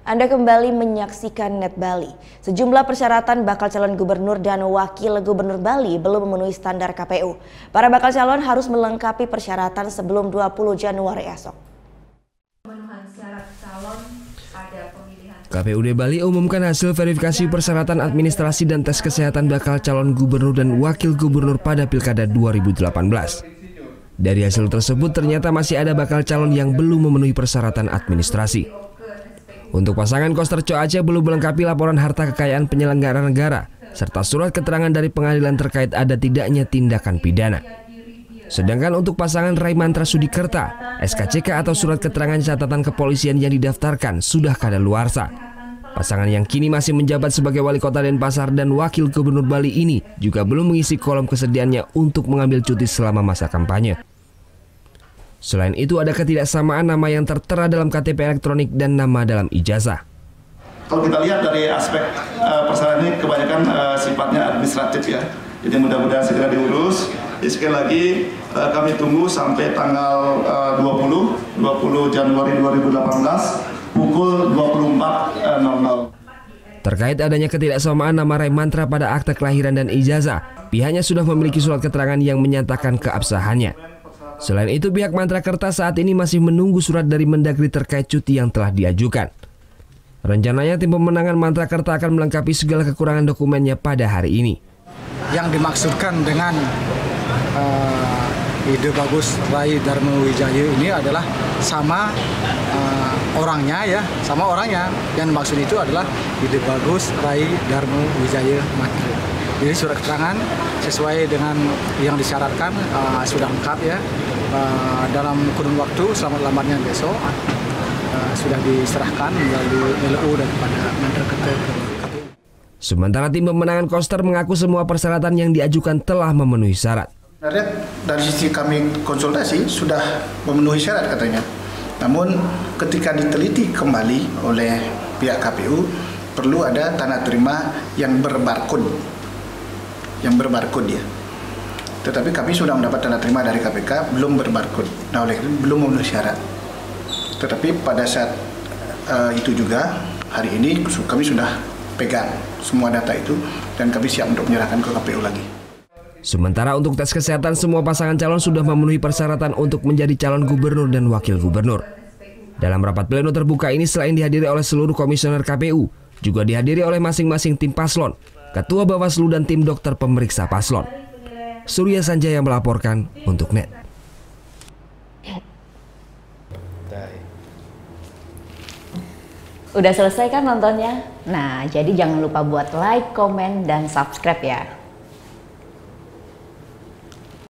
Anda kembali menyaksikan Net Bali. Sejumlah persyaratan bakal calon gubernur dan wakil gubernur Bali belum memenuhi standar KPU. Para bakal calon harus melengkapi persyaratan sebelum 20 Januari esok. KPUD Bali umumkan hasil verifikasi persyaratan administrasi dan tes kesehatan bakal calon gubernur dan wakil gubernur pada Pilkada 2018. Dari hasil tersebut ternyata masih ada bakal calon yang belum memenuhi persyaratan administrasi. Untuk pasangan Koster Co Aceh belum melengkapi laporan harta kekayaan penyelenggara negara serta surat keterangan dari pengadilan terkait ada tidaknya tindakan pidana. Sedangkan untuk pasangan Rai Mantra Sudikerta, SKCK atau surat keterangan catatan kepolisian yang didaftarkan sudah kadaluarsa. Pasangan yang kini masih menjabat sebagai wali kota Denpasar dan wakil gubernur Bali ini juga belum mengisi kolom kesediaannya untuk mengambil cuti selama masa kampanye. Selain itu ada ketidaksamaan nama yang tertera dalam KTP elektronik dan nama dalam ijazah. Kalau kita lihat dari aspek persyaratan ini kebanyakan sifatnya administratif ya. Jadi mudah-mudahan segera diurus. Jadi sekali lagi kami tunggu sampai tanggal 20 Januari 2018 pukul 24.00. Terkait adanya ketidaksamaan nama Rai Mantra pada akte kelahiran dan ijazah, pihaknya sudah memiliki surat keterangan yang menyatakan keabsahannya. Selain itu, pihak Mantra Kerta saat ini masih menunggu surat dari Mendagri terkait cuti yang telah diajukan. Rencananya tim pemenangan Mantra Kerta akan melengkapi segala kekurangan dokumennya pada hari ini. Yang dimaksudkan dengan ide bagus Rai Darmo Wijaya ini adalah sama orangnya ya, sama orangnya. Yang maksud itu adalah ide bagus Rai Darmo Wijaya Matri. Jadi surat keterangan sesuai dengan yang disyaratkan sudah lengkap ya. Dalam kurun waktu selamat-lambatnya besok sudah diserahkan melalui LU daripada Mantra Kerta ke KPU. Sementara tim pemenangan Koster mengaku semua persyaratan yang diajukan telah memenuhi syarat. Dari sisi kami konsultasi sudah memenuhi syarat katanya. Namun ketika diteliti kembali oleh pihak KPU perlu ada tanda terima yang berbarcode. Ya. Tetapi kami sudah mendapat tanda terima dari KPK belum berbarcode. Nah, oleh itu belum memenuhi syarat. Tetapi pada saat itu juga hari ini kami sudah pegang semua data itu dan kami siap untuk menyerahkan ke KPU lagi. Sementara untuk tes kesehatan semua pasangan calon sudah memenuhi persyaratan untuk menjadi calon gubernur dan wakil gubernur. Dalam rapat pleno terbuka ini selain dihadiri oleh seluruh komisioner KPU, juga dihadiri oleh masing-masing tim paslon, Ketua Bawaslu dan tim dokter pemeriksa paslon. Surya Sanjaya melaporkan untuk NET. Udah selesai kan nontonnya? Nah, jadi jangan lupa buat like, komen, dan subscribe ya.